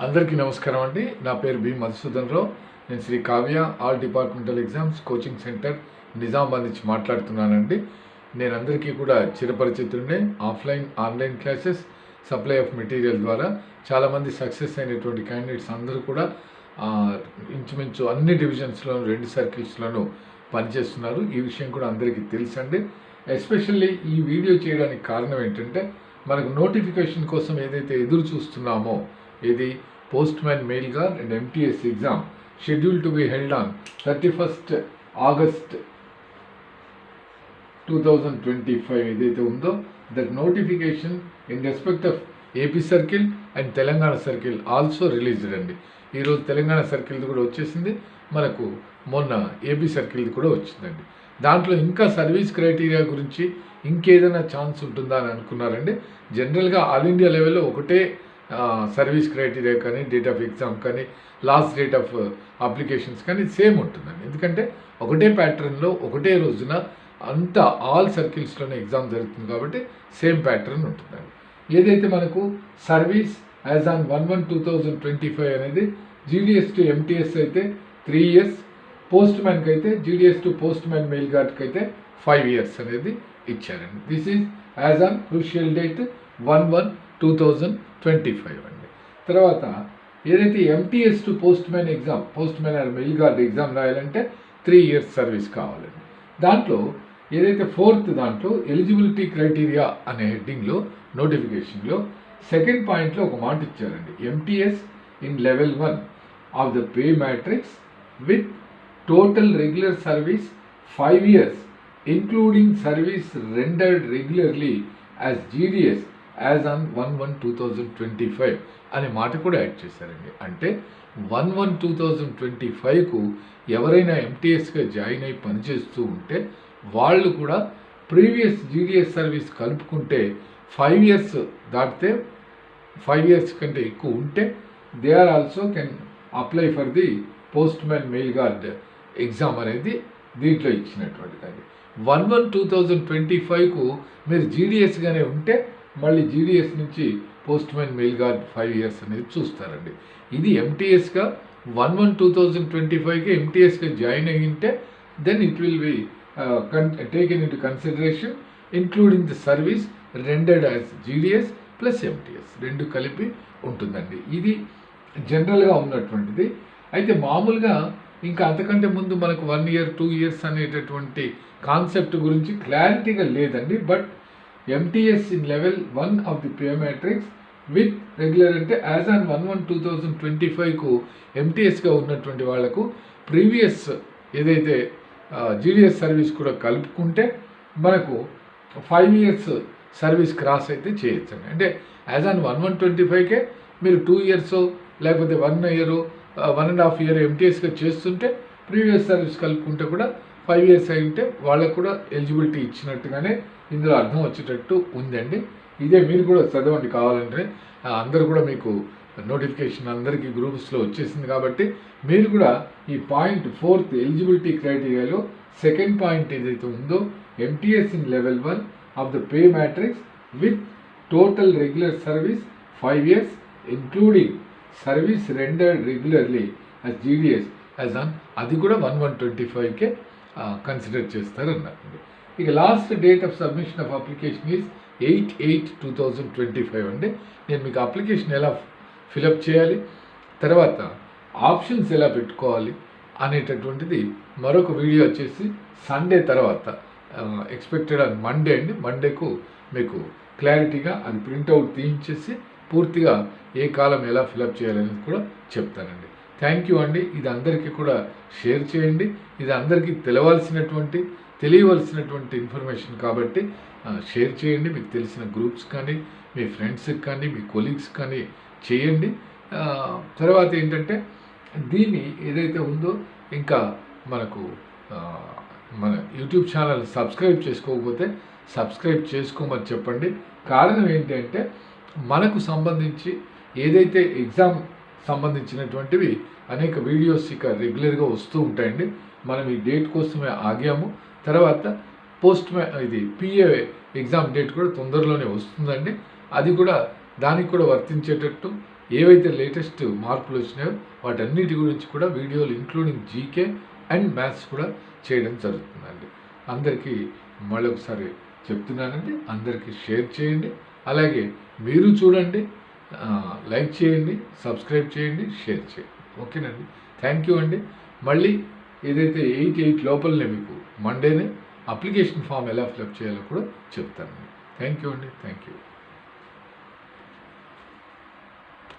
అందరికీ నమస్కారం అండి. నా పేరు బి మధుసూదన్ రావు. నేను Sri Kavya all departmental exams coaching centre Nizamabad నుంచి మాట్లాడుతున్నానండి. నేను అందరికీ కూడా చిరపరిచితుడినే. Online classes, supply of material ద్వారా చాలామంది సక్సెస్ అయినటువంటి క్యాండిడేట్స్ అందరూ కూడా ఇంచుమించు అన్ని డివిజన్స్లోనూ 2 సర్కిల్స్లోనూ పనిచేస్తున్నారు. ఈ విషయం కూడా అందరికీ తెలుసండి. ఎస్పెషల్లీ ఈ వీడియో చేయడానికి కారణం ఏంటంటే, మనకు నోటిఫికేషన్ కోసం ఏదైతే ఎదురు చూస్తున్నామో, ఇది post man mail gourd and MTS exam schedule to be held on 31st August 2025 ఏదైతే ఉందో, that notification in respect of AP circle and Telangana circle also released అండి. ఈరోజు తెలంగాణ సర్కిల్ది కూడా వచ్చేసింది, మనకు మొన్న ఏపీ సర్కిల్ది కూడా వచ్చిందండి. దాంట్లో ఇంకా సర్వీస్ క్రైటీరియా గురించి ఇంకేదైనా ఛాన్స్ ఉంటుందా అని అనుకున్నారండి. జనరల్గా ఆల్ ఇండియా లెవెల్లో ఒకటే సర్వీస్ క్రైటీరియా కానీ, డేట్ ఆఫ్ ఎగ్జామ్ కానీ, లాస్ట్ డేట్ ఆఫ్ అప్లికేషన్స్ కానీ సేమ్ ఉంటుందండి. ఎందుకంటే ఒకటే ప్యాటర్న్లో ఒకటే రోజున అంతా ఆల్ సర్కిల్స్లోనే ఎగ్జామ్ జరుగుతుంది కాబట్టి సేమ్ ప్యాటర్న్ ఉంటుందండి. ఏదైతే మనకు సర్వీస్ యాజ్ ఆన్ 1/1/2025 అనేది GDS టు MTS అయితే 3 years, పోస్ట్ మ్యాన్కి అయితే GDS to postman mail గార్డ్కి అయితే 5 years అనేది ఇచ్చారండి. This is as on crucial date 1/1/2025 అండి. తర్వాత ఏదైతే MTS to postman exam, postman or mail guard exam రాయాలంటే 3 years సర్వీస్ కావాలండి. దాంట్లో ఏదైతే 4th దాంట్లో ఎలిజిబిలిటీ క్రైటీరియా అనే హెడ్డింగ్లో నోటిఫికేషన్లో సెకండ్ పాయింట్లో ఒక మాట ఇచ్చారండి. MTS in level 1 of the pay matrix with total regular service 5 years including service rendered regularly as GDS as on 1/1/2025 అనే మాట కూడా యాడ్ చేశారండి. అంటే 1/1/2025కు ఎవరైనా MTSగా జాయిన్ అయి పనిచేస్తూ ఉంటే వాళ్ళు కూడా ప్రీవియస్ GDS సర్వీస్ కలుపుకుంటే 5 years దాటితే, 5 years కంటే ఎక్కువ ఉంటే they are also can apply for the postman mail guard exam అనేది దీంట్లో ఇచ్చినటువంటిదండి. 1/1/2025కు మీరు GDSగానే ఉంటే మళ్ళీ GDS నుంచి postman mail guard 5 years అనేది చూస్తారండి. ఇది MTSగా 1/1/2025కి MTSగా జాయిన్ అయ్యింటే then it will be taken into consideration including the service rendered as GDS plus MTS 2 కలిపి ఉంటుందండి. ఇది జనరల్గా ఉన్నటువంటిది. అయితే మామూలుగా ఇంకా అంతకంటే ముందు మనకు 1 year 2 years అనేటటువంటి కాన్సెప్ట్ గురించి క్లారిటీగా లేదండి. But MTS in level 1 of the pay matrix with regular అంటే యాజ్ ఆన్ 1/1/2025కు MTSగా ఉన్నటువంటి వాళ్లకు ప్రీవియస్ ఏదైతే GDS సర్వీస్ కూడా కలుపుకుంటే మనకు 5 years సర్వీస్ క్రాస్ అయితే చేయొచ్చండి. అంటే యాజ్ ఆన్ 1/1/25కే మీరు 2 years లేకపోతే 1 year 1.5 year MTSగా చేస్తుంటే ప్రీవియస్ సర్వీస్ కలుపుకుంటే కూడా 5 years అయి ఉంటే వాళ్ళకు కూడా ఎలిజిబిలిటీ ఇచ్చినట్టుగానే ఇందులో అర్థం వచ్చేటట్టు ఉందండి. ఇదే మీరు కూడా చదవండి కావాలంటే. అందరూ కూడా మీకు నోటిఫికేషన్ అందరికీ గ్రూప్స్లో వచ్చేసింది కాబట్టి మీరు కూడా ఈ పాయింట్ 4th ఎలిజిబిలిటీ క్రైటీరియాలో సెకండ్ పాయింట్ ఏదైతే ఉందో MTS in level 1 of the pay matrix with total regular service 5 years including service rendered regularly as GDS as on అది కూడా 1/1/25కే కన్సిడర్ చేస్తారన్నారండి. ఇక last date of submission of application is 8/8/2025 అండి. నేను మీకు అప్లికేషన్ ఎలా ఫిలప్ చేయాలి, తర్వాత ఆప్షన్స్ ఎలా పెట్టుకోవాలి అనేటటువంటిది మరొక వీడియో వచ్చేసి సండే తర్వాత ఎక్స్పెక్టెడ్ ఆన్ మండే అండి. మండేకు మీకు క్లారిటీగా అది ప్రింట్అవుట్ తీయించేసి పూర్తిగా ఏ కాలం ఎలా ఫిలప్ చేయాలనేది కూడా చెప్తానండి. థ్యాంక్ యూ అండి. ఇది అందరికీ కూడా షేర్ చేయండి. ఇది అందరికీ తెలియవలసినటువంటి ఇన్ఫర్మేషన్ కాబట్టి షేర్ చేయండి. మీకు తెలిసిన గ్రూప్స్ కానీ, మీ ఫ్రెండ్స్కి కానీ, మీ కొలీగ్స్ కానీ చేయండి. తర్వాత ఏంటంటే దీన్ని ఏదైతే ఉందో ఇంకా మనకు మన యూట్యూబ్ ఛానల్ సబ్స్క్రైబ్ చేసుకోకపోతే సబ్స్క్రైబ్ చేసుకోమని చెప్పండి. కారణం ఏంటంటే మనకు సంబంధించి ఏదైతే ఎగ్జామ్ సంబంధించినటువంటివి అనేక వీడియోస్ ఇక రెగ్యులర్గా వస్తూ ఉంటాయండి. మనం ఈ డేట్ కోసమే ఆగాము. తర్వాత ఇది PA ఎగ్జామ్ డేట్ కూడా తొందరలోనే వస్తుందండి. అది కూడా దానికి కూడా వర్తించేటట్టు ఏవైతే లేటెస్ట్ మార్పులు వచ్చినాయో వాటన్నిటి గురించి కూడా వీడియోలు ఇంక్లూడింగ్ జీకే అండ్ మ్యాథ్స్ కూడా చేయడం జరుగుతుందండి. అందరికీ మళ్ళొకసారి చెప్తున్నానండి, అందరికీ షేర్ చేయండి. అలాగే మీరు చూడండి, లైక్ చేయండి, సబ్స్క్రైబ్ చేయండి, షేర్ చేయండి. ఓకేనండి. థ్యాంక్ యూ అండి. మళ్ళీ ఏదైతే 8 లోపలనే మీకు మండేనే అప్లికేషన్ ఫామ్ ఎలా ఫిలప్ చేయాలో కూడా చెప్తానండి. థ్యాంక్ యూ అండి. Thank you.